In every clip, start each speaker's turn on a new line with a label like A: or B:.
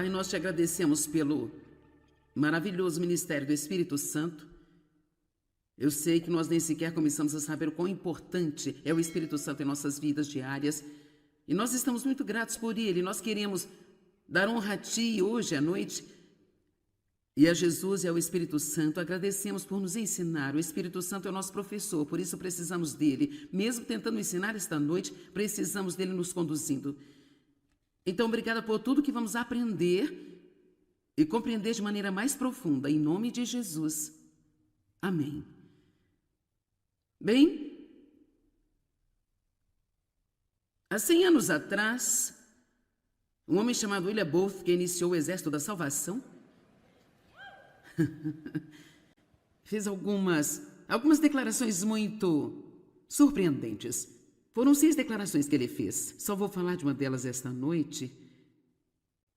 A: Pai, nós te agradecemos pelo maravilhoso ministério do Espírito Santo. Eu sei que nós nem sequer começamos a saber o quão importante é o Espírito Santo em nossas vidas diárias. E nós estamos muito gratos por ele. Nós queremos dar honra a Ti hoje à noite e a Jesus e ao Espírito Santo. Agradecemos por nos ensinar. O Espírito Santo é o nosso professor, por isso precisamos dele. Mesmo tentando ensinar esta noite, precisamos dele nos conduzindo. Então, obrigada por tudo que vamos aprender e compreender de maneira mais profunda, em nome de Jesus. Amém. Bem, há 100 anos atrás, um homem chamado William Booth, que iniciou o Exército da Salvação, fez algumas declarações muito surpreendentes. Foram 6 declarações que ele fez. Só vou falar de uma delas esta noite.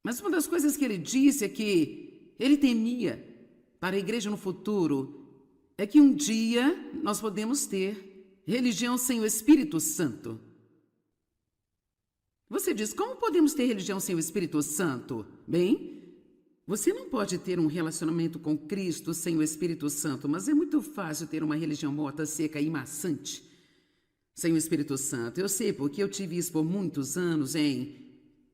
A: Mas uma das coisas que ele disse é que ele temia para a igreja no futuro é que um dia nós podemos ter religião sem o Espírito Santo. Você diz, como podemos ter religião sem o Espírito Santo? Bem, você não pode ter um relacionamento com Cristo sem o Espírito Santo, mas é muito fácil ter uma religião morta, seca e maçante sem o Espírito Santo. Eu sei porque eu tive isso por muitos anos em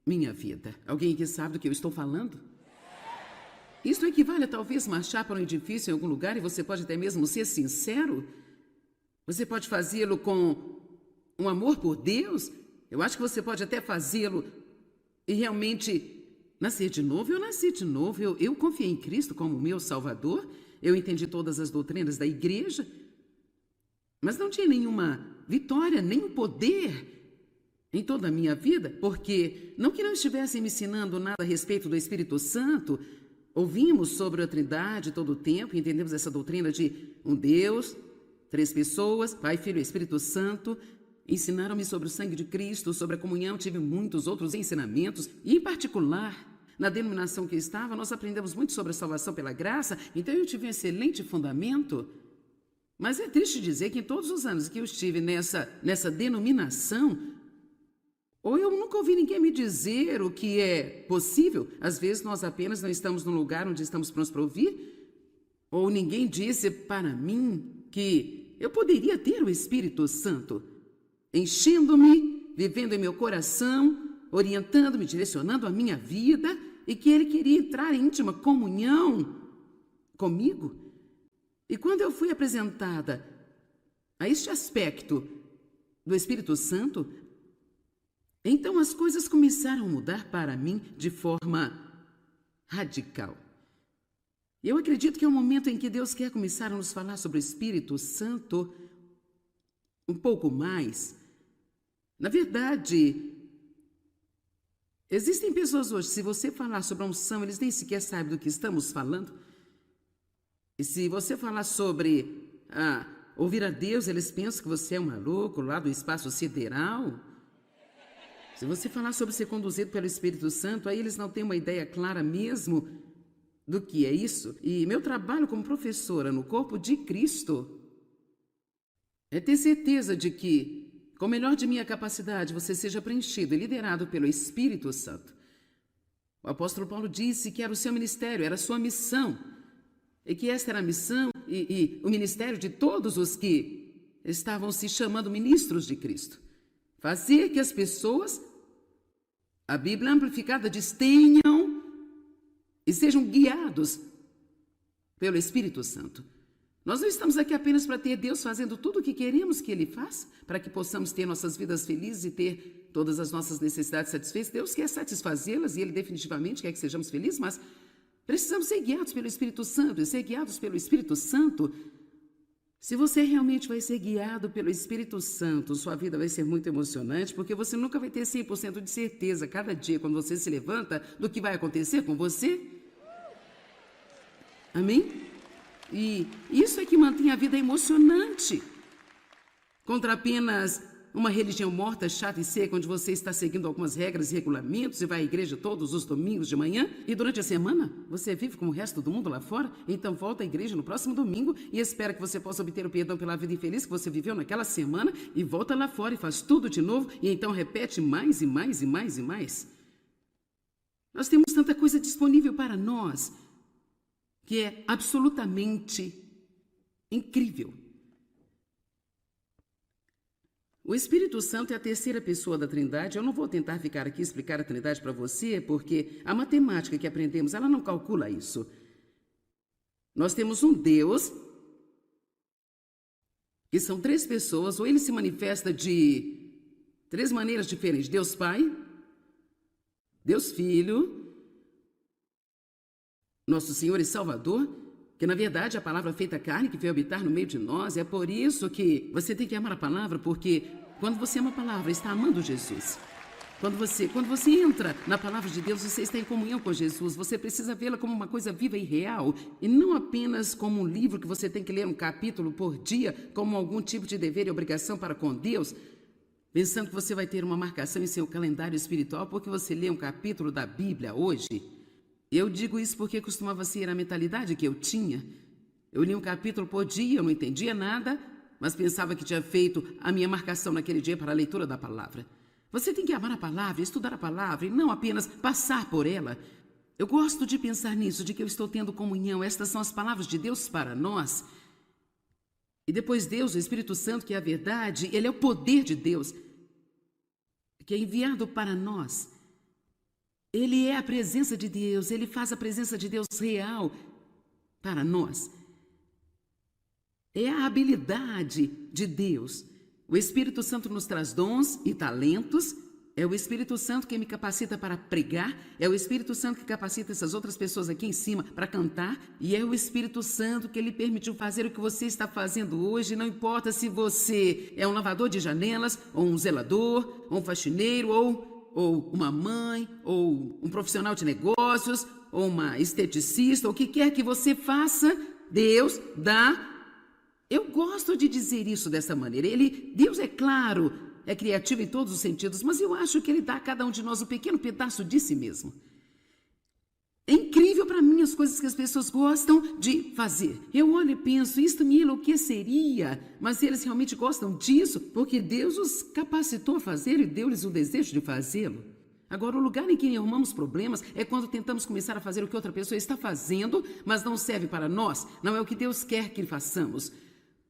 A: minha vida. Alguém que sabe do que eu estou falando? Isso equivale a talvez marchar para um edifício em algum lugar e você pode até mesmo ser sincero. Você pode fazê-lo com um amor por Deus. Eu acho que você pode até fazê-lo e realmente nascer de novo. Eu nasci de novo. Eu confiei em Cristo como meu Salvador. Eu entendi todas as doutrinas da igreja. Mas não tinha nenhuma vitória, nem poder em toda a minha vida, porque não que não estivessem me ensinando nada a respeito do Espírito Santo. Ouvimos sobre a Trindade todo o tempo, entendemos essa doutrina de um Deus, 3 pessoas, Pai, Filho e Espírito Santo. Ensinaram-me sobre o sangue de Cristo, sobre a comunhão, tive muitos outros ensinamentos, e em particular, na denominação que eu estava, nós aprendemos muito sobre a salvação pela graça, então eu tive um excelente fundamento. Mas é triste dizer que em todos os anos que eu estive nessa denominação, ou eu nunca ouvi ninguém me dizer o que é possível. Às vezes nós apenas não estamos no lugar onde estamos prontos para ouvir. Ou ninguém disse para mim que eu poderia ter o Espírito Santo enchendo-me, vivendo em meu coração, orientando-me, direcionando a minha vida, e que ele queria entrar em íntima comunhão comigo. E quando eu fui apresentada a este aspecto do Espírito Santo, então as coisas começaram a mudar para mim de forma radical. Eu acredito que é um momento em que Deus quer começar a nos falar sobre o Espírito Santo um pouco mais. Na verdade, existem pessoas hoje, se você falar sobre a unção, eles nem sequer sabem do que estamos falando. E se você falar sobre ouvir a Deus, eles pensam que você é um maluco lá do espaço sideral. Se você falar sobre ser conduzido pelo Espírito Santo, aí eles não têm uma ideia clara mesmo do que é isso. E meu trabalho como professora no corpo de Cristo é ter certeza de que, com o melhor de minha capacidade, você seja preenchido e liderado pelo Espírito Santo. O apóstolo Paulo disse que era o seu ministério, era a sua missão. E que esta era a missão e o ministério de todos os que estavam se chamando ministros de Cristo. Fazer que as pessoas, a Bíblia amplificada diz, tenham e sejam guiados pelo Espírito Santo. Nós não estamos aqui apenas para ter Deus fazendo tudo o que queremos que Ele faça, para que possamos ter nossas vidas felizes e ter todas as nossas necessidades satisfeitas. Deus quer satisfazê-las e Ele definitivamente quer que sejamos felizes, mas precisamos ser guiados pelo Espírito Santo. E ser guiados pelo Espírito Santo, se você realmente vai ser guiado pelo Espírito Santo, sua vida vai ser muito emocionante, porque você nunca vai ter 100% de certeza, cada dia, quando você se levanta, do que vai acontecer com você. Amém? E isso é que mantém a vida emocionante. Contra apenas uma religião morta, chata e seca, onde você está seguindo algumas regras e regulamentos e vai à igreja todos os domingos de manhã, e durante a semana você vive como o resto do mundo lá fora, então volta à igreja no próximo domingo e espera que você possa obter o perdão pela vida infeliz que você viveu naquela semana, e volta lá fora e faz tudo de novo, e então repete mais e mais e mais e mais. Nós temos tanta coisa disponível para nós que é absolutamente incrível. O Espírito Santo é a terceira pessoa da Trindade. Eu não vou tentar ficar aqui e explicar a Trindade para você, porque a matemática que aprendemos, ela não calcula isso. Nós temos um Deus, que são três pessoas, ou ele se manifesta de três maneiras diferentes. Deus Pai, Deus Filho, nosso Senhor e Salvador, que na verdade é a palavra feita carne que veio habitar no meio de nós. É por isso que você tem que amar a palavra, porque quando você ama a palavra, está amando Jesus. Quando você entra na palavra de Deus, você está em comunhão com Jesus. Você precisa vê-la como uma coisa viva e real, e não apenas como um livro que você tem que ler um capítulo por dia, como algum tipo de dever e obrigação para com Deus, pensando que você vai ter uma marcação em seu calendário espiritual porque você lê um capítulo da Bíblia hoje. Eu digo isso porque costumava ser a mentalidade que eu tinha. Eu li um capítulo por dia, eu não entendia nada, mas pensava que tinha feito a minha marcação naquele dia para a leitura da palavra. Você tem que amar a palavra, estudar a palavra e não apenas passar por ela. Eu gosto de pensar nisso, de que eu estou tendo comunhão. Estas são as palavras de Deus para nós. E depois Deus, o Espírito Santo, que é a verdade, ele é o poder de Deus, que é enviado para nós. Ele é a presença de Deus, ele faz a presença de Deus real para nós. É a habilidade de Deus. O Espírito Santo nos traz dons e talentos. É o Espírito Santo que me capacita para pregar. É o Espírito Santo que capacita essas outras pessoas aqui em cima para cantar. E é o Espírito Santo que lhe permitiu fazer o que você está fazendo hoje. Não importa se você é um lavador de janelas, ou um zelador, ou um faxineiro, ou uma mãe, ou um profissional de negócios, ou uma esteticista, o que quer que você faça, Deus dá. Eu gosto de dizer isso dessa maneira. Deus, é claro, é criativo em todos os sentidos, mas eu acho que ele dá a cada um de nós um pequeno pedaço de si mesmo. É incrível para mim as coisas que as pessoas gostam de fazer. Eu olho e penso, isto me enlouqueceria, mas eles realmente gostam disso porque Deus os capacitou a fazer e deu-lhes o desejo de fazê-lo. Agora, o lugar em que arrumamos problemas é quando tentamos começar a fazer o que outra pessoa está fazendo, mas não serve para nós, não é o que Deus quer que façamos.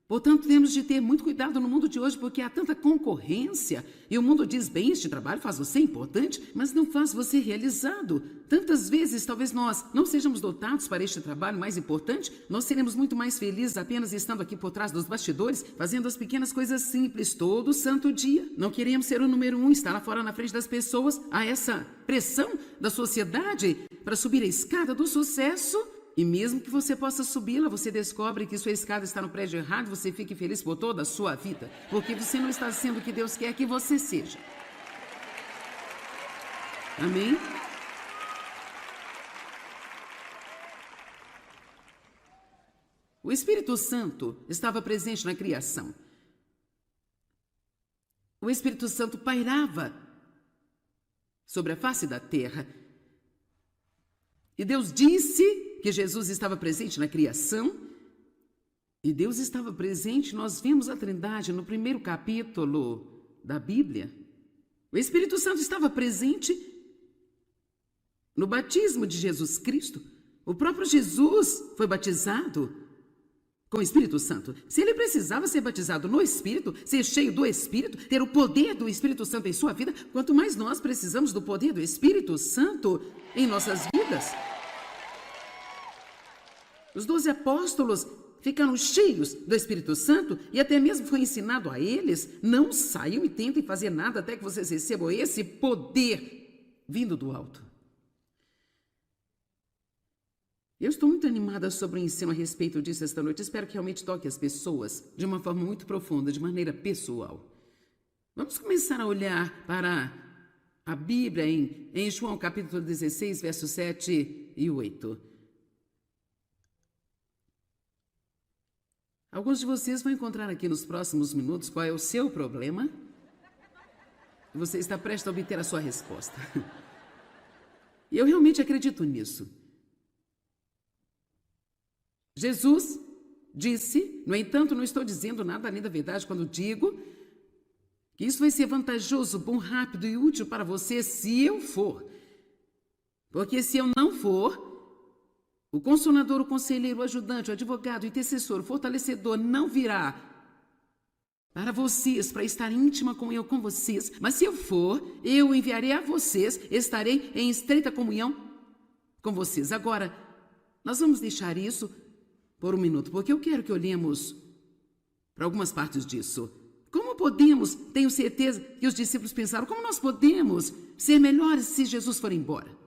A: Portanto, temos de ter muito cuidado no mundo de hoje, porque há tanta concorrência. E o mundo diz, bem, este trabalho faz você importante, mas não faz você realizado. Tantas vezes, talvez nós não sejamos dotados para este trabalho mais importante, nós seremos muito mais felizes apenas estando aqui por trás dos bastidores, fazendo as pequenas coisas simples todo santo dia. Não queremos ser o número 1, estar lá fora na frente das pessoas. Há essa pressão da sociedade para subir a escada do sucesso. E mesmo que você possa subi-la, você descobre que sua escada está no prédio errado, você fique feliz por toda a sua vida, porque você não está sendo o que Deus quer que você seja. Amém? O Espírito Santo estava presente na criação. O Espírito Santo pairava sobre a face da terra. E Deus disse que Jesus estava presente na criação, e Deus estava presente, nós vimos a Trindade no primeiro capítulo da Bíblia. O Espírito Santo estava presente no batismo de Jesus Cristo. O próprio Jesus foi batizado com o Espírito Santo. Se ele precisava ser batizado no Espírito, ser cheio do Espírito, ter o poder do Espírito Santo em sua vida, quanto mais nós precisamos do poder do Espírito Santo em nossas vidas. Os 12 apóstolos ficaram cheios do Espírito Santo e até mesmo foi ensinado a eles, não saiam e tentem fazer nada até que vocês recebam esse poder vindo do alto. Eu estou muito animada sobre o ensino a respeito disso esta noite. Espero que realmente toque as pessoas de uma forma muito profunda, de maneira pessoal. Vamos começar a olhar para a Bíblia em João capítulo 16, versos 7 e 8. Alguns de vocês vão encontrar aqui nos próximos minutos qual é o seu problema. Você está prestes a obter a sua resposta. E eu realmente acredito nisso. Jesus disse, no entanto, não estou dizendo nada além da verdade quando digo que isso vai ser vantajoso, bom, rápido e útil para você se eu for. Porque se eu não for, o consolador, o conselheiro, o ajudante, o advogado, o intercessor, o fortalecedor não virá para vocês, para estar íntima com vocês. Mas se eu for, eu enviarei a vocês, estarei em estreita comunhão com vocês. Agora, nós vamos deixar isso por um minuto, porque eu quero que olhemos para algumas partes disso. Como podemos, tenho certeza que os discípulos pensaram, como nós podemos ser melhores se Jesus for embora?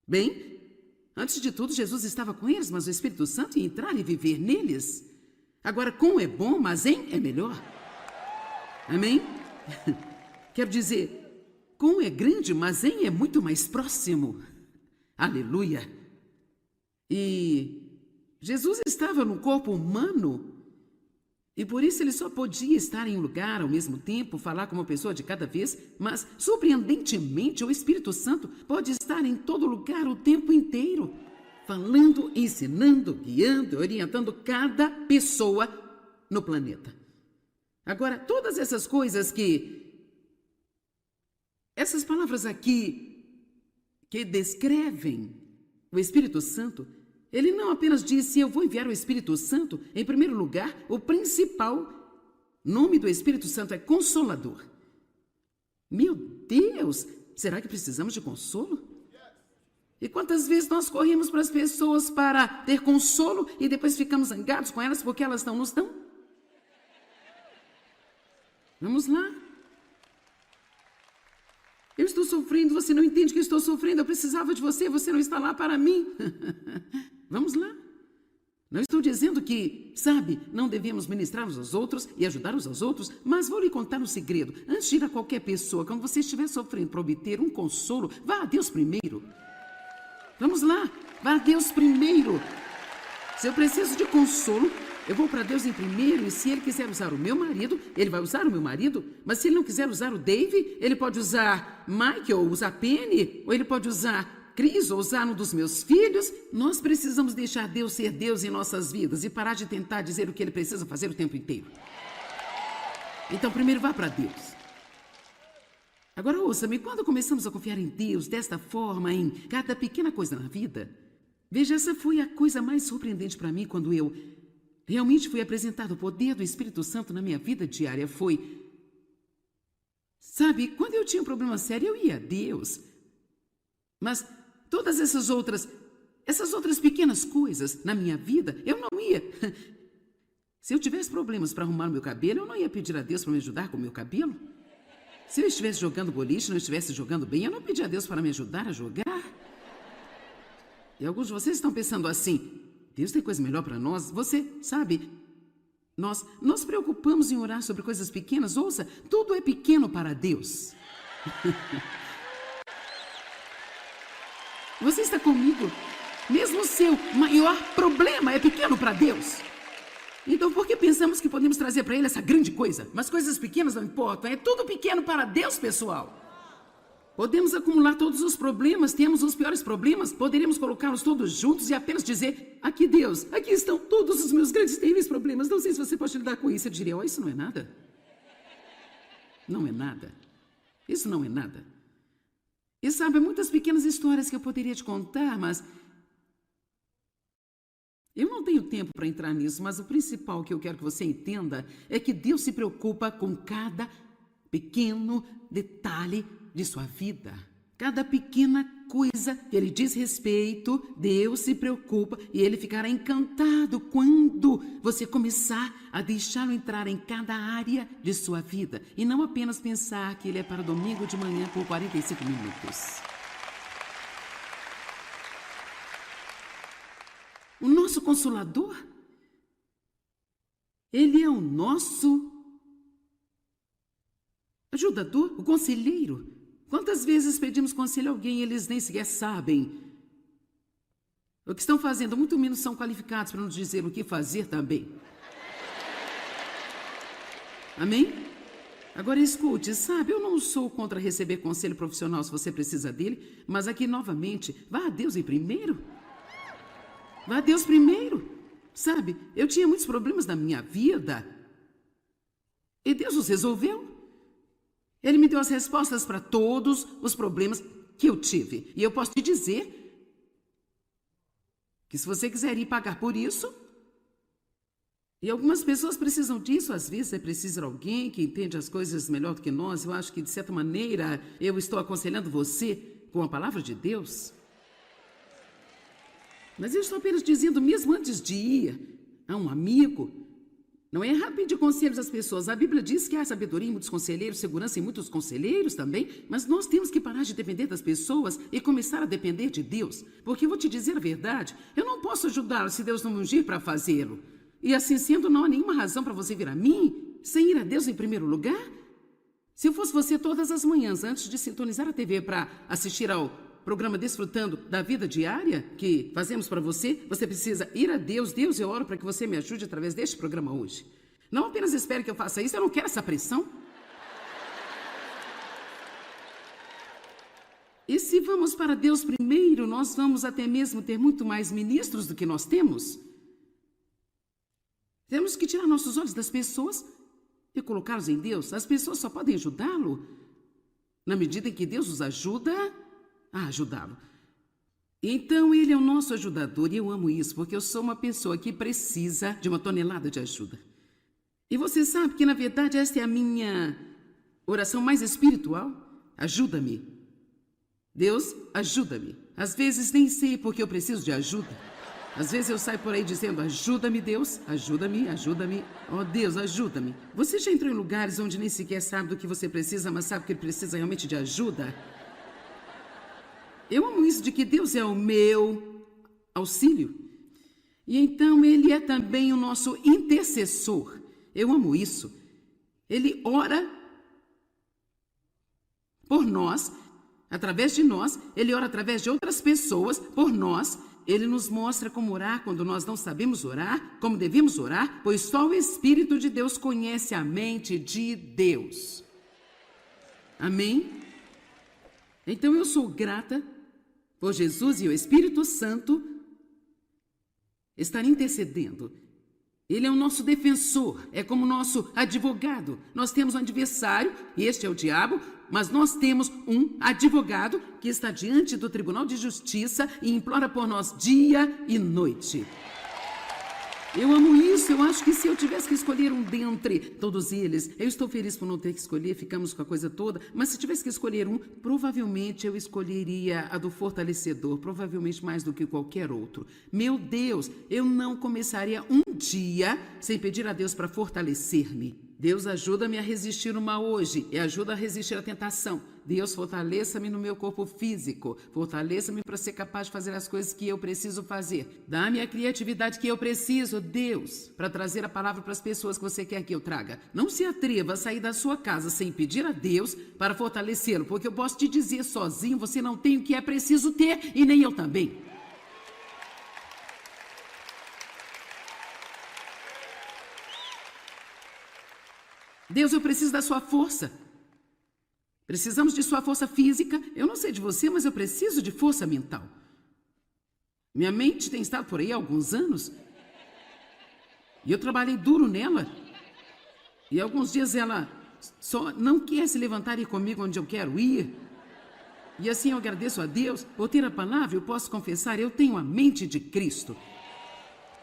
A: Bem, antes de tudo, Jesus estava com eles, mas o Espírito Santo ia entrar e viver neles. Agora, com é bom, mas em é melhor. Amém? Quero dizer, com é grande, mas em é muito mais próximo. Aleluia! E Jesus estava no corpo humano e por isso ele só podia estar em um lugar ao mesmo tempo, falar com uma pessoa de cada vez, mas surpreendentemente o Espírito Santo pode estar em todo lugar o tempo inteiro, falando, ensinando, guiando, orientando cada pessoa no planeta. Agora, todas essas coisas essas palavras aqui que descrevem o Espírito Santo, ele não apenas disse, eu vou enviar o Espírito Santo. Em primeiro lugar, o principal nome do Espírito Santo é Consolador. Meu Deus, será que precisamos de consolo? E quantas vezes nós corremos para as pessoas para ter consolo e depois ficamos zangados com elas porque elas não nos dão? Vamos lá. Eu estou sofrendo, você não entende que eu estou sofrendo, eu precisava de você, você não está lá para mim. Vamos lá. Não estou dizendo que, sabe, não devemos ministrar uns aos outros e ajudar uns aos outros, mas vou lhe contar um segredo. Antes de ir a qualquer pessoa, quando você estiver sofrendo para obter um consolo, vá a Deus primeiro. Vamos lá, vá a Deus primeiro. Se eu preciso de consolo, eu vou para Deus em primeiro, e se Ele quiser usar o meu marido, Ele vai usar o meu marido, mas se Ele não quiser usar o Dave, Ele pode usar Mike, ou usar Penny, ou Ele pode usar Cris, ou usar um dos meus filhos. Nós precisamos deixar Deus ser Deus em nossas vidas e parar de tentar dizer o que Ele precisa fazer o tempo inteiro. Então, primeiro vá para Deus. Agora, ouça-me, quando começamos a confiar em Deus desta forma, em cada pequena coisa na vida, veja, essa foi a coisa mais surpreendente para mim quando eu realmente fui apresentado o poder do Espírito Santo na minha vida diária. Foi, sabe, quando eu tinha um problema sério, eu ia a Deus. Mas todas essas outras pequenas coisas na minha vida, eu não ia. Se eu tivesse problemas para arrumar o meu cabelo, eu não ia pedir a Deus para me ajudar com o meu cabelo. Se eu estivesse jogando boliche, não estivesse jogando bem, eu não pedi a Deus para me ajudar a jogar. E alguns de vocês estão pensando assim, Deus tem coisa melhor para nós. Você sabe, nós nos preocupamos em orar sobre coisas pequenas. Ouça, tudo é pequeno para Deus. Você está comigo? Mesmo o seu maior problema é pequeno para Deus. Então por que pensamos que podemos trazer para Ele essa grande coisa? Mas coisas pequenas não importam, é tudo pequeno para Deus, pessoal. Podemos acumular todos os problemas, temos os piores problemas, poderíamos colocá-los todos juntos e apenas dizer, aqui Deus, aqui estão todos os meus grandes terríveis problemas, não sei se você pode lidar com isso. Eu diria, isso não é nada. Não é nada. Isso não é nada. E sabe, muitas pequenas histórias que eu poderia te contar, mas eu não tenho tempo para entrar nisso, mas o principal que eu quero que você entenda é que Deus se preocupa com cada pequeno detalhe de sua vida. Cada pequena coisa que Ele diz respeito, Deus se preocupa e Ele ficará encantado quando você começar a deixá-lo entrar em cada área de sua vida e não apenas pensar que Ele é para domingo de manhã por 45 minutos. O nosso Consolador, Ele é o nosso ajudador, o conselheiro. Quantas vezes pedimos conselho a alguém e eles nem sequer sabem o que estão fazendo, muito menos são qualificados para nos dizer o que fazer também. Amém? Agora escute, sabe, eu não sou contra receber conselho profissional se você precisa dele, mas aqui novamente, vá a Deus em primeiro. Vá a Deus primeiro. Sabe, eu tinha muitos problemas na minha vida e Deus os resolveu. Ele me deu as respostas para todos os problemas que eu tive. E eu posso te dizer que se você quiser ir pagar por isso, e algumas pessoas precisam disso, às vezes é preciso alguém que entende as coisas melhor do que nós. Eu acho que, de certa maneira, eu estou aconselhando você com a palavra de Deus. Mas eu estou apenas dizendo, mesmo antes de ir a um amigo, não é errado pedir conselhos às pessoas. A Bíblia diz que há sabedoria em muitos conselheiros, segurança em muitos conselheiros também, mas nós temos que parar de depender das pessoas e começar a depender de Deus. Porque eu vou te dizer a verdade, eu não posso ajudá-lo se Deus não me ungir para fazê-lo. E assim sendo, não há nenhuma razão para você vir a mim sem ir a Deus em primeiro lugar. Se eu fosse você todas as manhãs, antes de sintonizar a TV para assistir ao programa Desfrutando da Vida Diária que fazemos para você, você precisa ir a Deus. Deus, eu oro para que você me ajude através deste programa hoje. Não apenas espere que eu faça isso, eu não quero essa pressão. E se vamos para Deus primeiro, nós vamos até mesmo ter muito mais ministros do que nós temos. Temos que tirar nossos olhos das pessoas e colocá-los em Deus. As pessoas só podem ajudá-lo na medida em que Deus os ajuda a ajudá-lo. Então, ele é o nosso ajudador e eu amo isso, porque eu sou uma pessoa que precisa de uma tonelada de ajuda. E você sabe que, na verdade, esta é a minha oração mais espiritual. Ajuda-me. Deus, ajuda-me. Às vezes nem sei porque eu preciso de ajuda. Às vezes eu saio por aí dizendo, ajuda-me, Deus, ajuda-me, ajuda-me. Oh, Deus, ajuda-me. Você já entrou em lugares onde nem sequer sabe do que você precisa, mas sabe que ele precisa realmente de ajuda? Eu amo isso de que Deus é o meu auxílio. E então ele é também o nosso intercessor. Eu amo isso. Ele ora por nós, através de nós. Ele ora através de outras pessoas por nós. Ele nos mostra como orar quando nós não sabemos orar, como devemos orar, pois só o Espírito de Deus conhece a mente de Deus. Amém? Então eu sou grata por Jesus e o Espírito Santo estar intercedendo. Ele é o nosso defensor, é como nosso advogado. Nós temos um adversário, e este é o diabo, mas nós temos um advogado que está diante do Tribunal de Justiça e implora por nós dia e noite. Eu amo isso. Eu acho que se eu tivesse que escolher um dentre todos eles, eu estou feliz por não ter que escolher, ficamos com a coisa toda, mas se tivesse que escolher um, provavelmente eu escolheria a do fortalecedor, provavelmente mais do que qualquer outro. Meu Deus, eu não começaria um dia sem pedir a Deus para fortalecer-me. Deus, ajuda-me a resistir o mal hoje e ajuda a resistir à tentação. Deus, fortaleça-me no meu corpo físico. Fortaleça-me para ser capaz de fazer as coisas que eu preciso fazer. Dá-me a criatividade que eu preciso, Deus, para trazer a palavra para as pessoas que você quer que eu traga. Não se atreva a sair da sua casa sem pedir a Deus para fortalecê-lo, porque eu posso te dizer sozinho, você não tem o que é preciso ter e nem eu também. Deus, eu preciso da sua força. Precisamos de sua força física. Eu não sei de você, mas eu preciso de força mental. Minha mente tem estado por aí há alguns anos. E eu trabalhei duro nela. E alguns dias ela só não quer se levantar e ir comigo onde eu quero ir. E assim eu agradeço a Deus por ter a palavra. Eu posso confessar, eu tenho a mente de Cristo.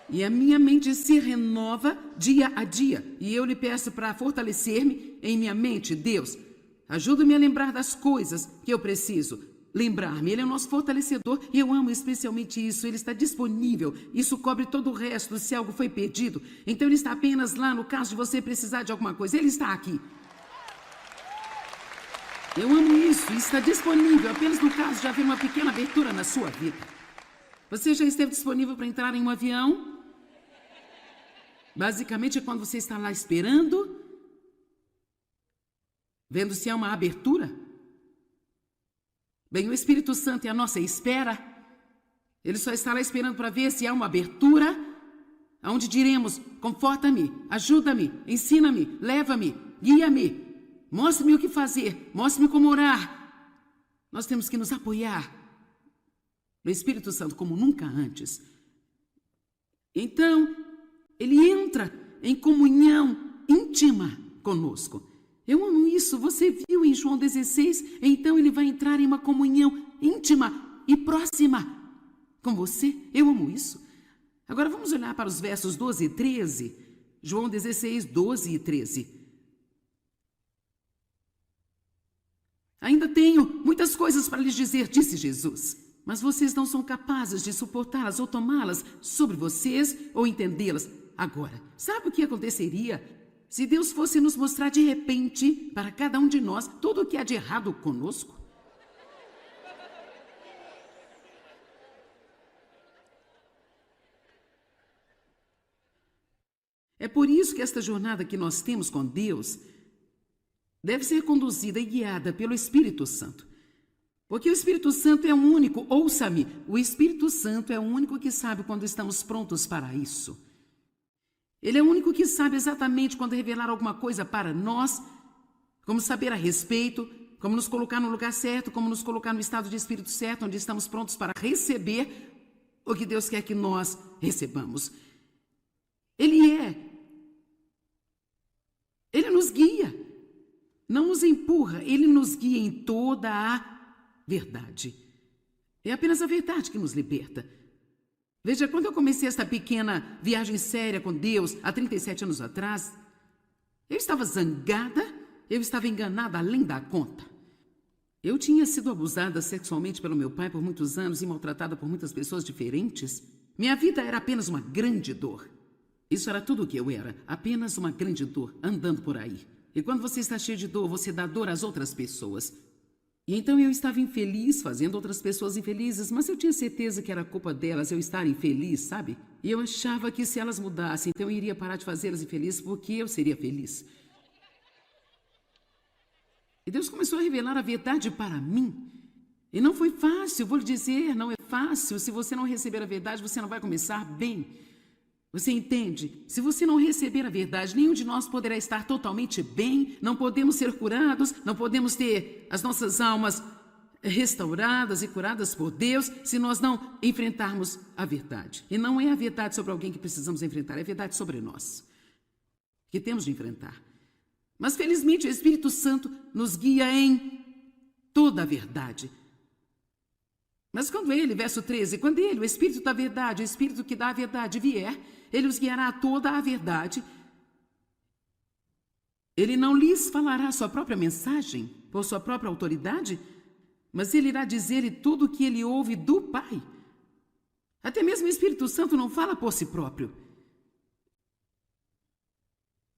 A: E a minha mente se renova dia a dia. E eu lhe peço para fortalecer-me em minha mente. Deus, ajuda-me a lembrar das coisas que eu preciso lembrar-me. Ele é o nosso fortalecedor e eu amo especialmente isso. Ele está disponível. Isso cobre todo o resto se algo foi perdido. Então ele está apenas lá no caso de você precisar de alguma coisa. Ele está aqui. Eu amo isso. Está disponível apenas no caso de haver uma pequena abertura na sua vida. Você já esteve disponível para entrar em um avião? Basicamente é quando você está lá esperando, vendo se há uma abertura. Bem, o Espírito Santo é a nossa espera. Ele só está lá esperando para ver se há uma abertura, onde diremos, conforta-me, ajuda-me, ensina-me, leva-me, guia-me, mostre-me o que fazer, mostre-me como orar. Nós temos que nos apoiar no Espírito Santo como nunca antes. Então, ele entra em comunhão íntima conosco. Eu amo isso. Você viu em João 16? Então ele vai entrar em uma comunhão íntima e próxima com você. Eu amo isso. Agora vamos olhar para os versos 12 e 13. João 16, 12 e 13. Ainda tenho muitas coisas para lhes dizer, disse Jesus, mas vocês não são capazes de suportá-las ou tomá-las sobre vocês ou entendê-las. Agora, sabe o que aconteceria se Deus fosse nos mostrar de repente, para cada um de nós, tudo o que há de errado conosco? É por isso que esta jornada que nós temos com Deus deve ser conduzida e guiada pelo Espírito Santo. Porque o Espírito Santo é o único, ouça-me, o Espírito Santo é o único que sabe quando estamos prontos para isso. Ele é o único que sabe exatamente quando revelar alguma coisa para nós, como saber a respeito, como nos colocar no lugar certo, como nos colocar no estado de espírito certo, onde estamos prontos para receber o que Deus quer que nós recebamos. Ele nos guia, não nos empurra, ele nos guia em toda a verdade. É apenas a verdade que nos liberta. Veja, quando eu comecei esta pequena viagem séria com Deus, há 37 anos atrás, eu estava zangada, eu estava enganada além da conta. Eu tinha sido abusada sexualmente pelo meu pai por muitos anos e maltratada por muitas pessoas diferentes. Minha vida era apenas uma grande dor. Isso era tudo o que eu era, apenas uma grande dor, andando por aí. E quando você está cheio de dor, você dá dor às outras pessoas. E então eu estava infeliz, fazendo outras pessoas infelizes, mas eu tinha certeza que era culpa delas eu estar infeliz, sabe? E eu achava que se elas mudassem, então eu iria parar de fazê-las infelizes porque eu seria feliz. E Deus começou a revelar a verdade para mim. E não foi fácil, vou lhe dizer, não é fácil. Se você não receber a verdade, você não vai começar bem. Você entende? Se você não receber a verdade, nenhum de nós poderá estar totalmente bem, não podemos ser curados, não podemos ter as nossas almas restauradas e curadas por Deus se nós não enfrentarmos a verdade. E não é a verdade sobre alguém que precisamos enfrentar, é a verdade sobre nós, que temos de enfrentar. Mas felizmente o Espírito Santo nos guia em toda a verdade. Mas quando ele, verso 13, quando ele, o Espírito da verdade, o Espírito que dá a verdade vier, ele os guiará a toda a verdade. Ele não lhes falará a sua própria mensagem, por sua própria autoridade, mas ele irá dizer-lhe tudo o que ele ouve do Pai. Até mesmo o Espírito Santo não fala por si próprio.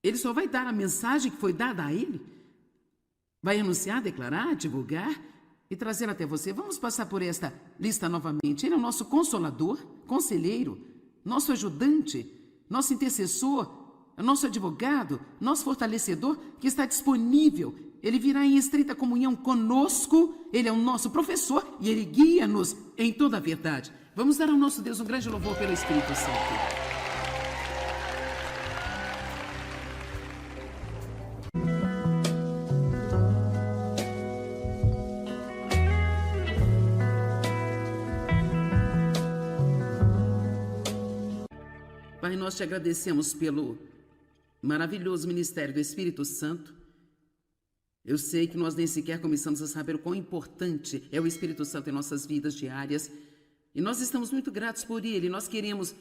A: Ele só vai dar a mensagem que foi dada a ele. Vai anunciar, declarar, divulgar e trazer até você. Vamos passar por esta lista novamente. Ele é o nosso consolador, conselheiro, nosso ajudante, nosso intercessor, nosso advogado, nosso fortalecedor, que está disponível. Ele virá em estreita comunhão conosco, ele é o nosso professor e ele guia-nos em toda a verdade. Vamos dar ao nosso Deus um grande louvor pelo Espírito Santo. Pai, nós te agradecemos pelo maravilhoso ministério do Espírito Santo. Eu sei que nós nem sequer começamos a saber o quão importante é o Espírito Santo em nossas vidas diárias. E nós estamos muito gratos por ele. Nós queremos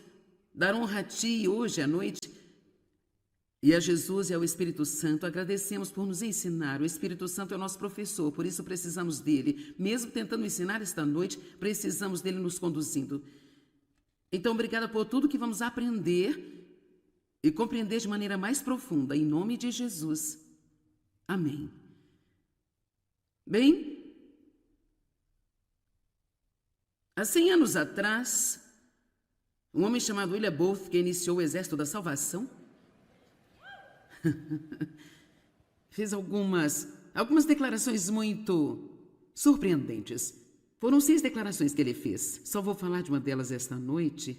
A: dar honra a ti hoje à noite e a Jesus e ao Espírito Santo. Agradecemos por nos ensinar. O Espírito Santo é o nosso professor, por isso precisamos dele. Mesmo tentando ensinar esta noite, precisamos dele nos conduzindo. Então, obrigada por tudo que vamos aprender e compreender de maneira mais profunda, em nome de Jesus. Amém. Bem, há 100 anos atrás, um homem chamado William Booth, que iniciou o Exército da Salvação, fez algumas declarações muito surpreendentes. Foram 6 declarações que ele fez. Só vou falar de uma delas esta noite.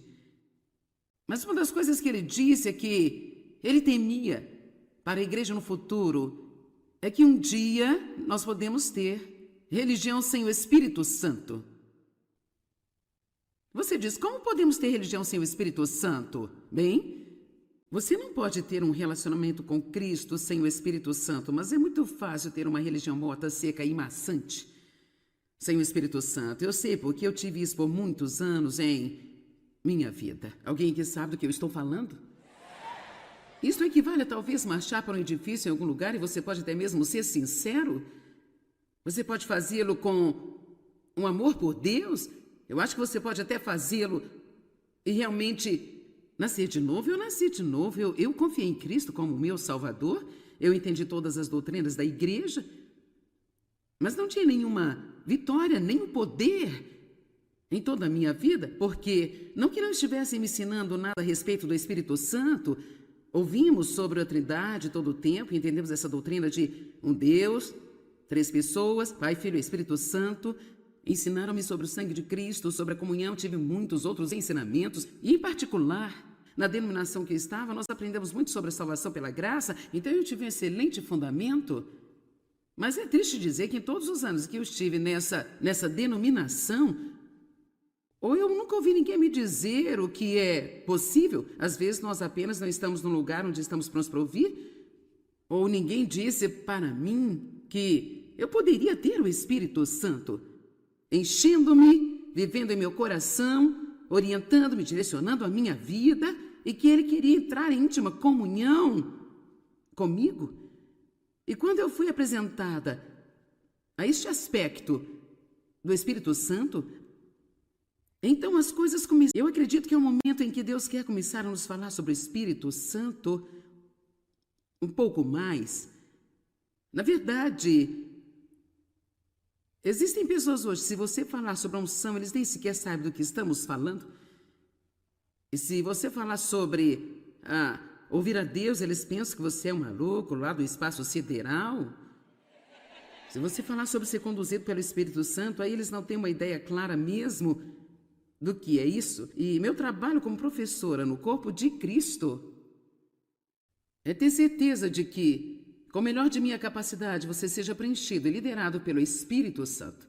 A: Mas uma das coisas que ele disse é que ele temia para a igreja no futuro é que um dia nós podemos ter religião sem o Espírito Santo. Você diz, como podemos ter religião sem o Espírito Santo? Bem, você não pode ter um relacionamento com Cristo sem o Espírito Santo, mas é muito fácil ter uma religião morta, seca e maçante. sem o Espírito Santo. Eu sei porque eu tive isso por muitos anos em minha vida. Alguém que sabe do que eu estou falando? Isso equivale a talvez marchar para um edifício em algum lugar e você pode até mesmo ser sincero. Você pode fazê-lo com um amor por Deus. Eu acho que você pode até fazê-lo e realmente nascer de novo. Eu nasci de novo. Eu confiei em Cristo como meu Salvador. Eu entendi todas as doutrinas da igreja. Mas não tinha nenhuma vitória, nem poder em toda a minha vida, porque não que não estivessem me ensinando nada a respeito do Espírito Santo. Ouvimos sobre a Trindade todo o tempo, entendemos essa doutrina de um Deus, 3 pessoas, Pai, Filho e Espírito Santo. Ensinaram-me sobre o sangue de Cristo, sobre a comunhão, tive muitos outros ensinamentos, e em particular, na denominação que eu estava, nós aprendemos muito sobre a salvação pela graça, então eu tive um excelente fundamento. Mas é triste dizer que em todos os anos que eu estive nessa denominação, ou eu nunca ouvi ninguém me dizer o que é possível. Às vezes nós apenas não estamos no lugar onde estamos prontos para ouvir. Ou ninguém disse para mim que eu poderia ter o Espírito Santo enchendo-me, vivendo em meu coração, orientando-me, direcionando a minha vida, e que ele queria entrar em íntima comunhão comigo. E quando eu fui apresentada a este aspecto do Espírito Santo, então as coisas começaram. Eu acredito que é um momento em que Deus quer começar a nos falar sobre o Espírito Santo um pouco mais. Na verdade, existem pessoas hoje, se você falar sobre a unção, eles nem sequer sabem do que estamos falando. E se você falar sobre ouvir a Deus, eles pensam que você é um maluco lá do espaço sideral. Se você falar sobre ser conduzido pelo Espírito Santo, aí eles não têm uma ideia clara mesmo do que é isso. E meu trabalho como professora no corpo de Cristo é ter certeza de que, com o melhor de minha capacidade, você seja preenchido e liderado pelo Espírito Santo.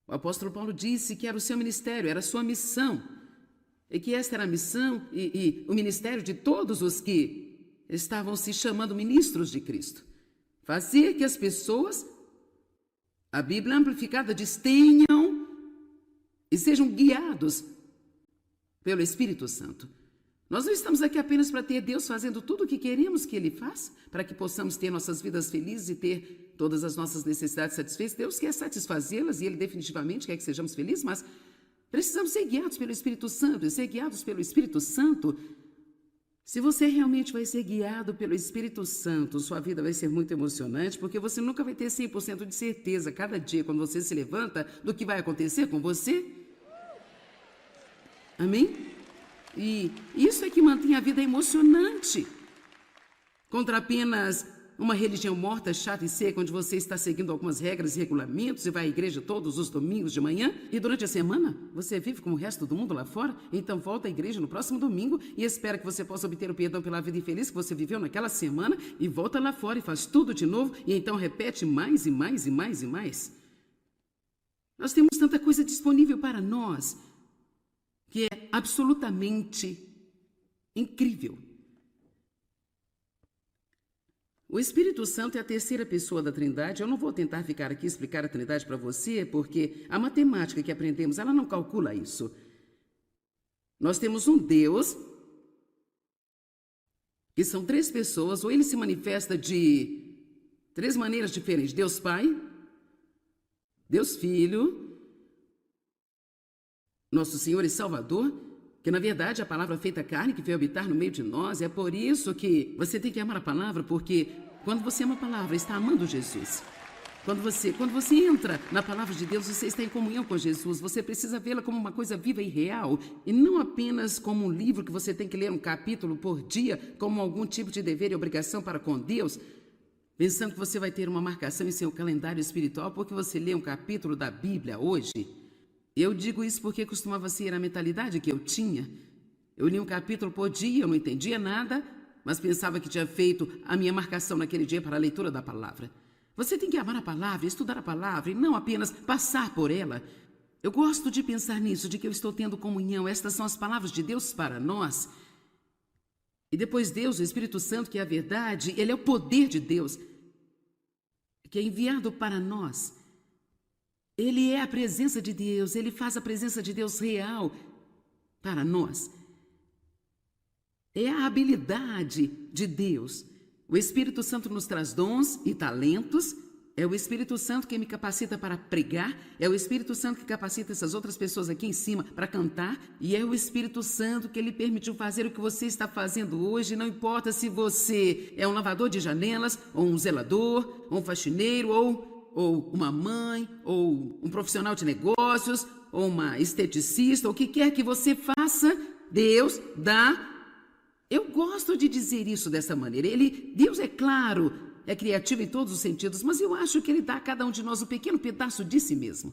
A: O apóstolo Paulo disse que era o seu ministério, era a sua missão, e que esta era a missão e o ministério de todos os que estavam se chamando ministros de Cristo. Fazer que as pessoas, a Bíblia amplificada diz, tenham e sejam guiados pelo Espírito Santo. Nós não estamos aqui apenas para ter Deus fazendo tudo o que queremos que Ele faça, para que possamos ter nossas vidas felizes e ter todas as nossas necessidades satisfeitas. Deus quer satisfazê-las e Ele definitivamente quer que sejamos felizes, mas precisamos ser guiados pelo Espírito Santo. E ser guiados pelo Espírito Santo, se você realmente vai ser guiado pelo Espírito Santo, sua vida vai ser muito emocionante, porque você nunca vai ter 100% de certeza, cada dia, quando você se levanta, do que vai acontecer com você. Amém? E isso é que mantém a vida emocionante. Contra apenas uma religião morta, chata e seca, onde você está seguindo algumas regras e regulamentos e vai à igreja todos os domingos de manhã, e durante a semana você vive como o resto do mundo lá fora, então volta à igreja no próximo domingo e espera que você possa obter o perdão pela vida infeliz que você viveu naquela semana, e volta lá fora e faz tudo de novo, e então repete mais e mais e mais e mais. Nós temos tanta coisa disponível para nós, que é absolutamente incrível. O Espírito Santo é a terceira pessoa da Trindade. Eu não vou tentar ficar aqui e explicar a Trindade para você, porque a matemática que aprendemos, ela não calcula isso. Nós temos um Deus, que são 3 pessoas, ou ele se manifesta de 3 maneiras diferentes. Deus Pai, Deus Filho, nosso Senhor e Salvador, que na verdade é a palavra feita carne que veio habitar no meio de nós. É por isso que você tem que amar a palavra, porque quando você ama a palavra, está amando Jesus. Quando você entra na palavra de Deus, você está em comunhão com Jesus. Você precisa vê-la como uma coisa viva e real, e não apenas como um livro que você tem que ler um capítulo por dia, como algum tipo de dever e obrigação para com Deus, pensando que você vai ter uma marcação em seu calendário espiritual porque você lê um capítulo da Bíblia hoje. Eu digo isso porque costumava ser a mentalidade que eu tinha. Eu li um capítulo por dia, eu não entendia nada, mas pensava que tinha feito a minha marcação naquele dia para a leitura da palavra. Você tem que amar a palavra, estudar a palavra e não apenas passar por ela. Eu gosto de pensar nisso, de que eu estou tendo comunhão. Estas são as palavras de Deus para nós. E depois Deus, o Espírito Santo, que é a verdade, ele é o poder de Deus, que é enviado para nós. Ele é a presença de Deus, ele faz a presença de Deus real para nós. É a habilidade de Deus. O Espírito Santo nos traz dons e talentos. É o Espírito Santo que me capacita para pregar. É o Espírito Santo que capacita essas outras pessoas aqui em cima para cantar. E é o Espírito Santo que lhe permitiu fazer o que você está fazendo hoje. Não importa se você é um lavador de janelas, ou um zelador, ou um faxineiro, ou uma mãe, ou um profissional de negócios, ou uma esteticista, ou o que quer que você faça, Deus dá. Eu gosto de dizer isso dessa maneira. Deus é claro, é criativo em todos os sentidos, mas eu acho que ele dá a cada um de nós um pequeno pedaço de si mesmo.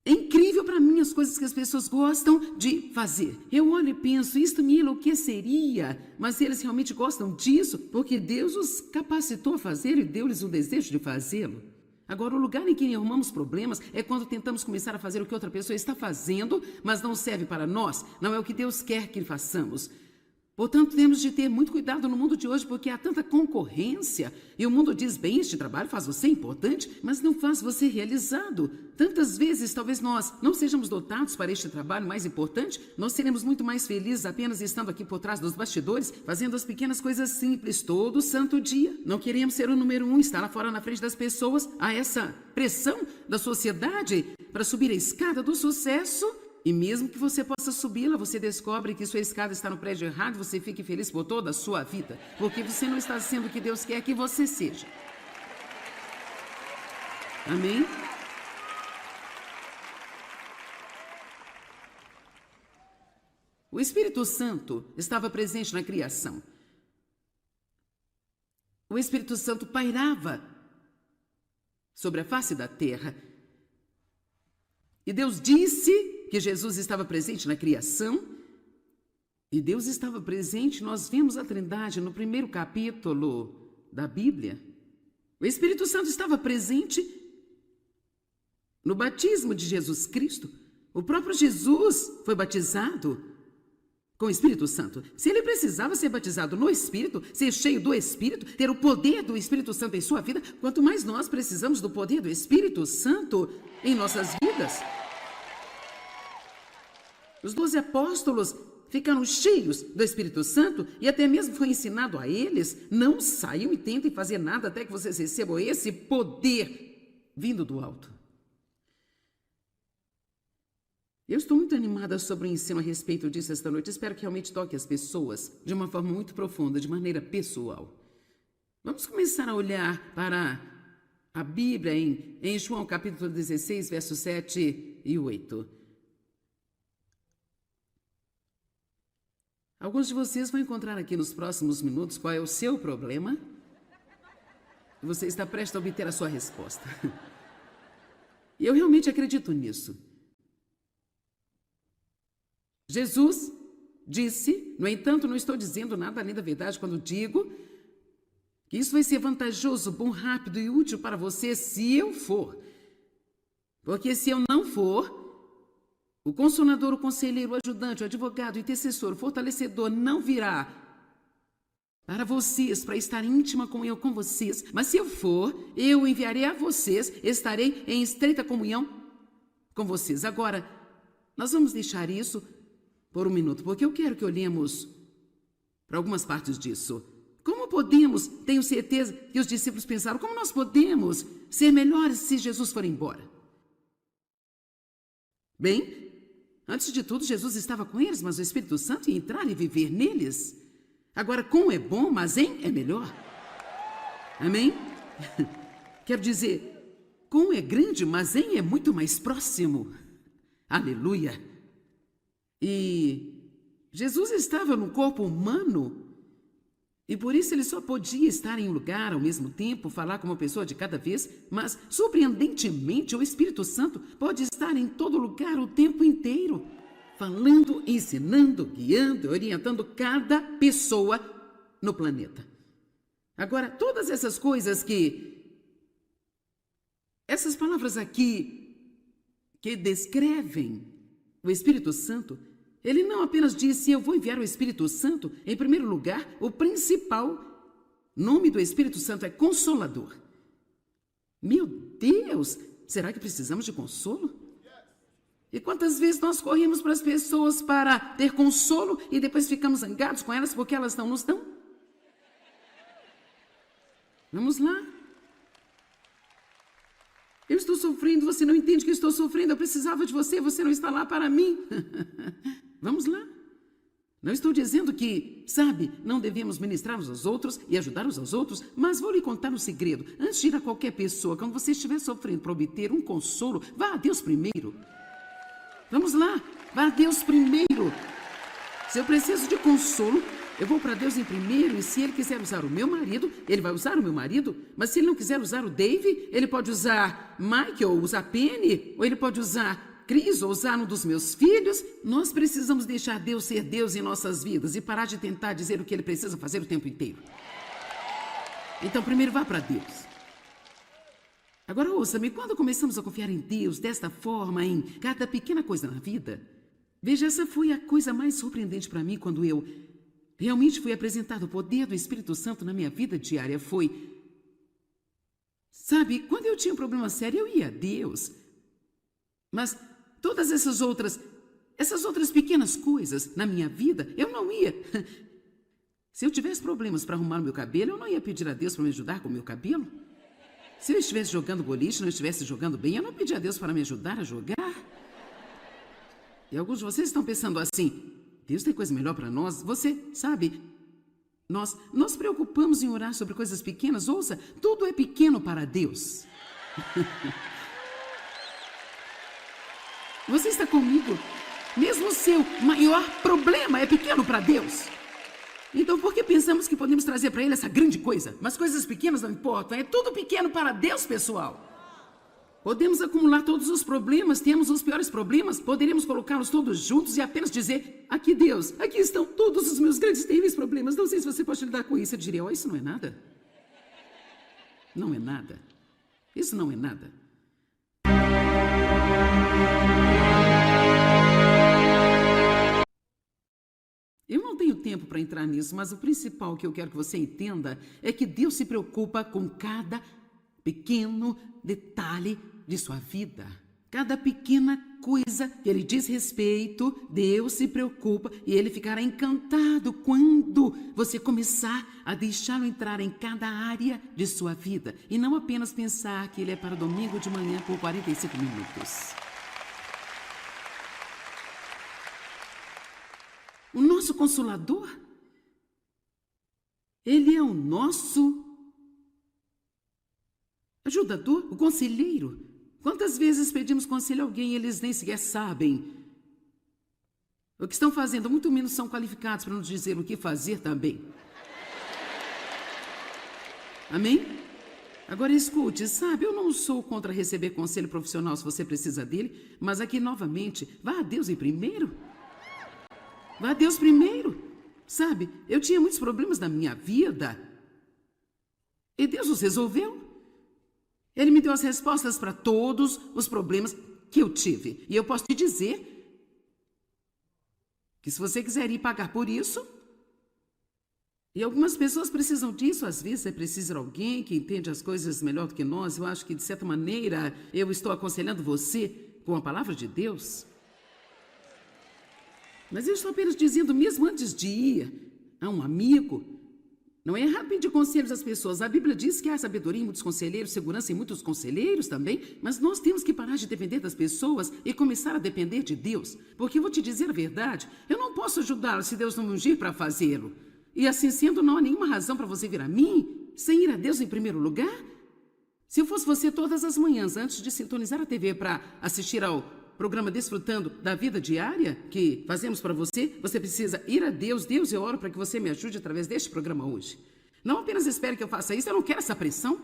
A: É incrível para mim as coisas que as pessoas gostam de fazer. Eu olho e penso, isto me enlouqueceria, mas eles realmente gostam disso porque Deus os capacitou a fazer e deu-lhes o desejo de fazê-lo. Agora, o lugar em que arrumamos problemas é quando tentamos começar a fazer o que outra pessoa está fazendo, mas não serve para nós, não é o que Deus quer que façamos. Portanto, temos de ter muito cuidado no mundo de hoje, porque há tanta concorrência. E o mundo diz, bem, este trabalho faz você importante, mas não faz você realizado. Tantas vezes, talvez nós não sejamos dotados para este trabalho mais importante, nós seremos muito mais felizes apenas estando aqui por trás dos bastidores, fazendo as pequenas coisas simples todo santo dia. Não queremos ser o número 1, estar lá fora na frente das pessoas. Há essa pressão da sociedade para subir a escada do sucesso. E mesmo que você possa subi-la, você descobre que sua escada está no prédio errado, você fique feliz por toda a sua vida, porque você não está sendo o que Deus quer que você seja. Amém? O Espírito Santo estava presente na criação. O Espírito Santo pairava sobre a face da terra. E Deus disse que Jesus estava presente na criação, e Deus estava presente, nós vemos a Trindade no primeiro capítulo da Bíblia. O Espírito Santo estava presente no batismo de Jesus Cristo. O próprio Jesus foi batizado com o Espírito Santo. Se ele precisava ser batizado no Espírito, ser cheio do Espírito, ter o poder do Espírito Santo em sua vida, quanto mais nós precisamos do poder do Espírito Santo em nossas vidas. Os 12 apóstolos ficaram cheios do Espírito Santo e até mesmo foi ensinado a eles, não saiam e tentem fazer nada até que vocês recebam esse poder vindo do alto. Eu estou muito animada sobre o ensino a respeito disso esta noite. Espero que realmente toque as pessoas de uma forma muito profunda, de maneira pessoal. Vamos começar a olhar para a Bíblia em João capítulo 16, versos 7 e 8. Alguns de vocês vão encontrar aqui nos próximos minutos qual é o seu problema. E você está prestes a obter a sua resposta. E eu realmente acredito nisso. Jesus disse, no entanto, não estou dizendo nada além da verdade quando digo que isso vai ser vantajoso, bom, rápido e útil para você se eu for. Porque se eu não for, o consolador, o conselheiro, o ajudante, o advogado, o intercessor, o fortalecedor não virá para vocês, para estar em íntima comunhão com vocês. Mas se eu for, eu enviarei a vocês, estarei em estreita comunhão com vocês. Agora, nós vamos deixar isso por um minuto, porque eu quero que olhemos para algumas partes disso. Como podemos, tenho certeza que os discípulos pensaram, como nós podemos ser melhores se Jesus for embora? Bem, antes de tudo, Jesus estava com eles, mas o Espírito Santo ia entrar e viver neles. Agora, com é bom, mas em é melhor. Amém? Quero dizer, com é grande, mas em é muito mais próximo. Aleluia! E Jesus estava no corpo humano, e por isso ele só podia estar em um lugar ao mesmo tempo, falar com uma pessoa de cada vez, mas, surpreendentemente, o Espírito Santo pode estar em todo lugar o tempo inteiro, falando, ensinando, guiando, orientando cada pessoa no planeta. Agora, todas essas coisas essas palavras aqui, que descrevem o Espírito Santo, ele não apenas disse, eu vou enviar o Espírito Santo. Em primeiro lugar, o principal nome do Espírito Santo é Consolador. Meu Deus, Será que precisamos de consolo? E quantas vezes nós corremos para as pessoas para ter consolo e depois ficamos zangados com elas porque elas não nos dão? Vamos lá. Eu estou sofrendo, você não entende que eu estou sofrendo, eu precisava de você, você não está lá para mim. Vamos lá. Não estou dizendo que, sabe, não devemos ministrar uns aos outros e ajudar uns aos outros, mas vou lhe contar um segredo. Antes de ir a qualquer pessoa, quando você estiver sofrendo para obter um consolo, vá a Deus primeiro. Vamos lá, vá a Deus primeiro. Se eu preciso de consolo, eu vou para Deus em primeiro, e se Ele quiser usar o meu marido, Ele vai usar o meu marido. Mas se Ele não quiser usar o Dave, Ele pode usar Mike, ou usar Penny, ou Ele pode usar Cris, ou usar um dos meus filhos. Nós precisamos deixar Deus ser Deus em nossas vidas e parar de tentar dizer o que Ele precisa fazer o tempo inteiro. Então, primeiro vá para Deus. Agora, ouça-me, quando começamos a confiar em Deus desta forma, em cada pequena coisa na vida, veja, essa foi a coisa mais surpreendente para mim quando eu realmente fui apresentado o poder do Espírito Santo na minha vida diária. Foi, sabe, quando eu tinha um problema sério, eu ia a Deus. Mas todas essas outras pequenas coisas na minha vida, eu não ia. Se eu tivesse problemas para arrumar o meu cabelo, eu não ia pedir a Deus para me ajudar com o meu cabelo. Se eu estivesse jogando boliche e não estivesse jogando bem, eu não pedi a Deus para me ajudar a jogar. E alguns de vocês estão pensando assim, Deus tem coisa melhor para nós. Você sabe, nós nos preocupamos em orar sobre coisas pequenas. Ouça, tudo é pequeno para Deus. Você está comigo? Mesmo o seu maior problema é pequeno para Deus. Então, por que pensamos que podemos trazer para Ele essa grande coisa? Mas coisas pequenas não importam, é tudo pequeno para Deus, pessoal. Podemos acumular todos os problemas, temos os piores problemas, poderíamos colocá-los todos juntos e apenas dizer, aqui Deus, aqui estão todos os meus grandes terríveis problemas, não sei se você pode lidar com isso. Eu diria, isso não é nada. Não é nada. Isso não é nada. Eu não tenho tempo para entrar nisso, mas o principal que eu quero que você entenda é que Deus se preocupa com cada pequeno detalhe de sua vida. Cada pequena coisa que Ele diz respeito, Deus se preocupa e Ele ficará encantado quando você começar a deixá-lo entrar em cada área de sua vida e não apenas pensar que Ele é para domingo de manhã por 45 minutos. O nosso Consolador, Ele é o nosso ajudador, o conselheiro. Quantas vezes pedimos conselho a alguém e eles nem sequer sabem o que estão fazendo, muito menos são qualificados para nos dizer o que fazer também. Amém? Agora escute, sabe, eu não sou contra receber conselho profissional se você precisa dele, mas aqui novamente, vá a Deus em primeiro. Vá a Deus primeiro. Sabe, eu tinha muitos problemas na minha vida e Deus os resolveu. Ele me deu as respostas para todos os problemas que eu tive. E eu posso te dizer que se você quiser ir pagar por isso, e algumas pessoas precisam disso, às vezes é preciso alguém que entende as coisas melhor do que nós. Eu acho que, de certa maneira, eu estou aconselhando você com a palavra de Deus. Mas eu estou apenas dizendo, mesmo antes de ir a um amigo, não é errado pedir conselhos às pessoas. A Bíblia diz que há sabedoria em muitos conselheiros, segurança em muitos conselheiros também, mas nós temos que parar de depender das pessoas e começar a depender de Deus. Porque eu vou te dizer a verdade, eu não posso ajudá-lo se Deus não me ungir para fazê-lo. E assim sendo, não há nenhuma razão para você vir a mim sem ir a Deus em primeiro lugar. Se eu fosse você todas as manhãs, antes de sintonizar a TV para assistir ao programa Desfrutando da Vida Diária que fazemos para você, você precisa ir a Deus. Deus, eu oro para que você me ajude através deste programa hoje. Não apenas espere que eu faça isso, eu não quero essa pressão.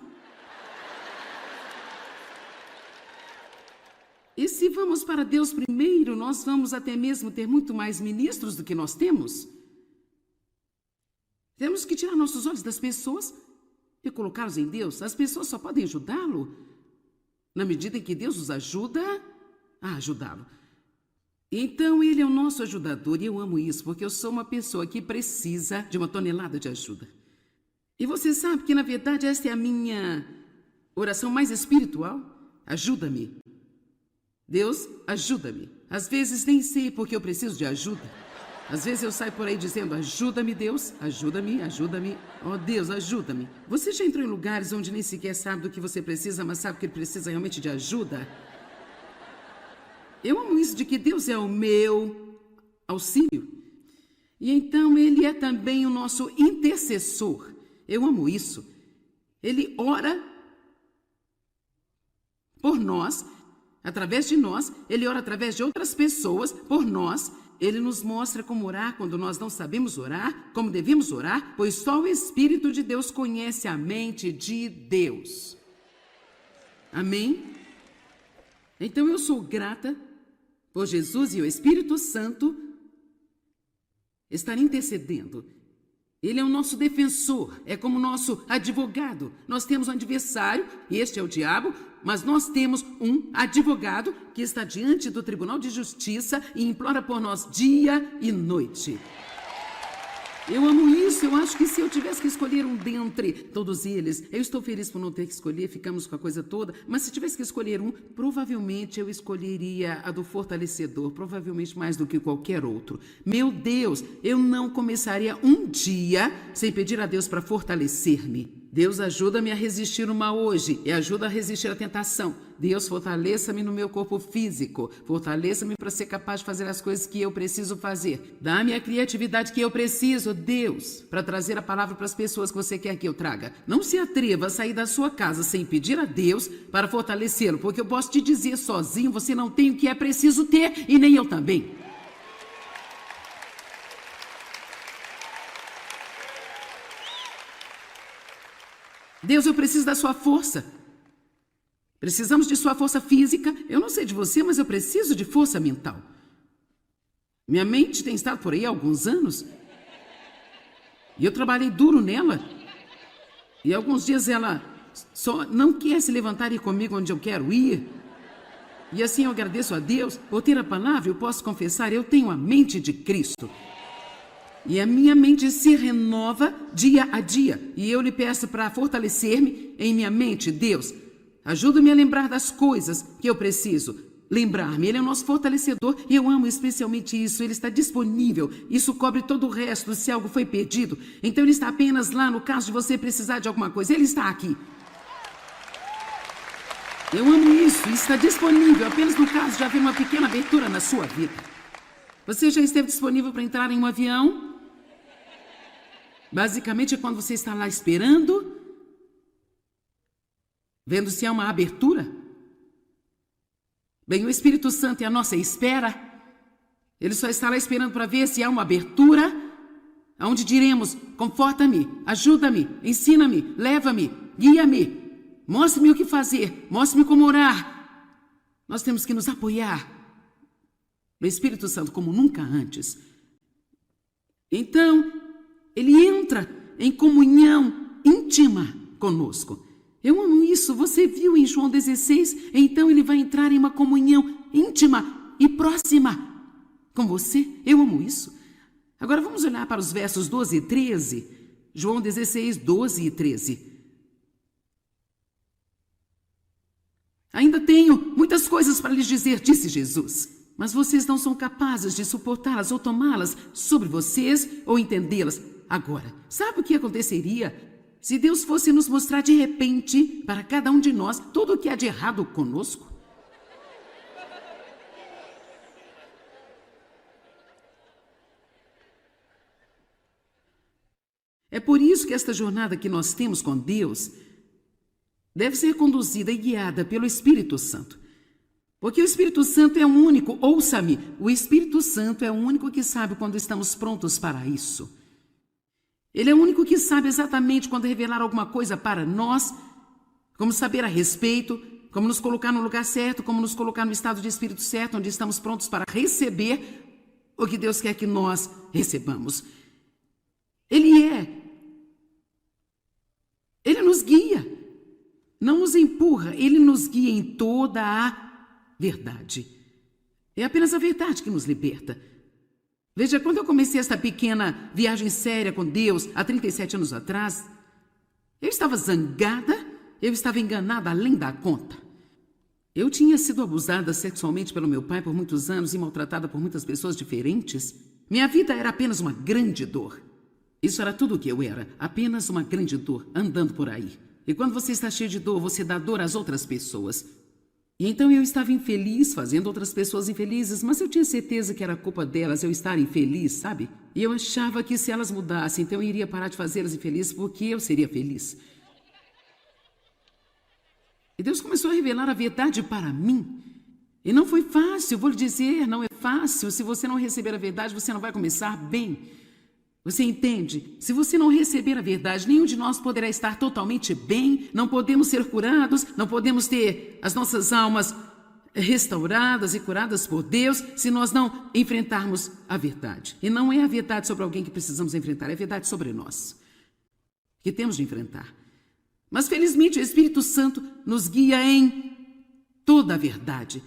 A: E se vamos para Deus primeiro, nós vamos até mesmo ter muito mais ministros do que nós temos. Temos que tirar nossos olhos das pessoas e colocá-los em Deus. As pessoas só podem ajudá-lo na medida em que Deus os ajuda a ajudá-lo. Então, Ele é o nosso ajudador e eu amo isso, porque eu sou uma pessoa que precisa de uma tonelada de ajuda. E você sabe que, na verdade, esta é a minha oração mais espiritual, Ajuda-me. Deus, ajuda-me. Às vezes nem sei porque eu preciso de ajuda. Às vezes eu saio por aí dizendo, ajuda-me, Deus, ajuda-me, ajuda-me. Oh, Deus, ajuda-me. Você já entrou em lugares onde nem sequer sabe do que você precisa, mas sabe que precisa realmente de ajuda? Eu amo isso de que Deus é o meu auxílio. E então Ele é também o nosso intercessor. Eu amo isso. Ele ora por nós, através de nós. Ele ora através de outras pessoas, por nós. Ele nos mostra como orar quando nós não sabemos orar, como devemos orar, pois só o Espírito de Deus conhece a mente de Deus. Amém? Então eu sou grata por Jesus e o Espírito Santo estar intercedendo. Ele é o nosso defensor, é como nosso advogado. Nós temos um adversário, e este é o diabo, mas nós temos um advogado que está diante do Tribunal de Justiça e implora por nós dia e noite. Eu amo isso, eu acho que se eu tivesse que escolher um dentre todos eles, eu estou feliz por não ter que escolher, ficamos com a coisa toda, mas se tivesse que escolher um, provavelmente eu escolheria a do fortalecedor, provavelmente mais do que qualquer outro. Meu Deus, eu não começaria um dia sem pedir a Deus para fortalecer-me. Deus, ajuda-me a resistir o mal hoje e ajuda a resistir à tentação. Deus, fortaleça-me no meu corpo físico. Fortaleça-me para ser capaz de fazer as coisas que eu preciso fazer. Dá-me a criatividade que eu preciso, Deus, para trazer a palavra para as pessoas que você quer que eu traga. Não se atreva a sair da sua casa sem pedir a Deus para fortalecê-lo, porque eu posso te dizer sozinho, você não tem o que é preciso ter e nem eu também. Deus, eu preciso da sua força. Precisamos de sua força física. Eu não sei de você, mas eu preciso de força mental. Minha mente tem estado por aí há alguns anos. E eu trabalhei duro nela. E alguns dias ela só não quer se levantar e ir comigo onde eu quero ir. E assim eu agradeço a Deus por ter a palavra. Eu posso confessar, eu tenho a mente de Cristo. E a minha mente se renova dia a dia. E eu lhe peço para fortalecer-me em minha mente. Deus, ajuda-me a lembrar das coisas que eu preciso lembrar-me. Ele é o nosso fortalecedor e eu amo especialmente isso. Ele está disponível. Isso cobre todo o resto se algo foi perdido. Então ele está apenas lá no caso de você precisar de alguma coisa. Ele está aqui. Eu amo isso. Está disponível apenas no caso de haver uma pequena abertura na sua vida. Você já esteve disponível para entrar em um avião? Basicamente é quando você está lá esperando, vendo se há uma abertura. Bem, o Espírito Santo é a nossa espera. Ele só está lá esperando para ver se há uma abertura, onde diremos, conforta-me, ajuda-me, ensina-me, leva-me, guia-me, mostre-me o que fazer, mostre-me como orar. Nós temos que nos apoiar no Espírito Santo como nunca antes. Então, ele entra em comunhão íntima conosco. Eu amo isso. Você viu em João 16? Então ele vai entrar em uma comunhão íntima e próxima com você. Eu amo isso. Agora vamos olhar para os versos 12 e 13. João 16, 12 e 13. Ainda tenho muitas coisas para lhes dizer, disse Jesus. Mas vocês não são capazes de suportá-las ou tomá-las sobre vocês ou entendê-las. Agora, sabe o que aconteceria se Deus fosse nos mostrar de repente, para cada um de nós, tudo o que há de errado conosco? É por isso que esta jornada que nós temos com Deus deve ser conduzida e guiada pelo Espírito Santo. Porque o Espírito Santo é o único, ouça-me, o Espírito Santo é o único que sabe quando estamos prontos para isso. Ele é o único que sabe exatamente quando revelar alguma coisa para nós, como saber a respeito, como nos colocar no lugar certo, como nos colocar no estado de espírito certo, onde estamos prontos para receber o que Deus quer que nós recebamos. Ele nos guia, não nos empurra, ele nos guia em toda a verdade. É apenas a verdade que nos liberta. Veja, quando eu comecei esta pequena viagem séria com Deus, há 37 anos atrás, eu estava zangada, eu estava enganada além da conta. Eu tinha sido abusada sexualmente pelo meu pai por muitos anos e maltratada por muitas pessoas diferentes. Minha vida era apenas uma grande dor. Isso era tudo o que eu era, apenas uma grande dor, andando por aí. E quando você está cheio de dor, você dá dor às outras pessoas. E então eu estava infeliz, fazendo outras pessoas infelizes, mas eu tinha certeza que era culpa delas eu estar infeliz, sabe? E eu achava que se elas mudassem, então eu iria parar de fazê-las infelizes porque eu seria feliz. E Deus começou a revelar a verdade para mim. E não foi fácil, vou lhe dizer, não é fácil. Se você não receber a verdade, você não vai começar bem. Você entende? Se você não receber a verdade, nenhum de nós poderá estar totalmente bem, não podemos ser curados, não podemos ter as nossas almas restauradas e curadas por Deus se nós não enfrentarmos a verdade. E não é a verdade sobre alguém que precisamos enfrentar, é a verdade sobre nós, que temos de enfrentar. Mas felizmente o Espírito Santo nos guia em toda a verdade.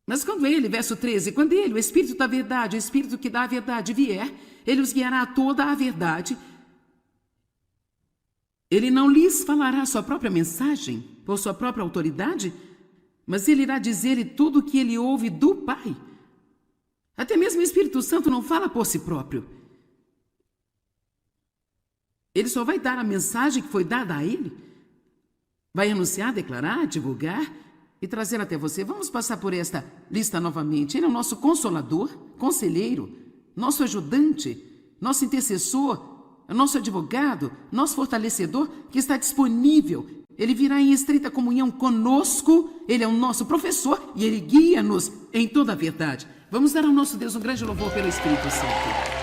A: Mas quando ele, verso 13, quando ele, o Espírito da verdade, o Espírito que dá a verdade vier, ele os guiará a toda a verdade. Ele não lhes falará a sua própria mensagem, por sua própria autoridade, mas ele irá dizer-lhe tudo o que ele ouve do Pai. Até mesmo o Espírito Santo não fala por si próprio. Ele só vai dar a mensagem que foi dada a ele. Vai anunciar, declarar, divulgar e trazer até você. Vamos passar por esta lista novamente. Ele é o nosso consolador, conselheiro, nosso ajudante, nosso intercessor, nosso advogado, nosso fortalecedor, que está disponível. Ele virá em estreita comunhão conosco. Ele é o nosso professor e ele guia-nos em toda a verdade. Vamos dar ao nosso Deus um grande louvor pelo Espírito Santo.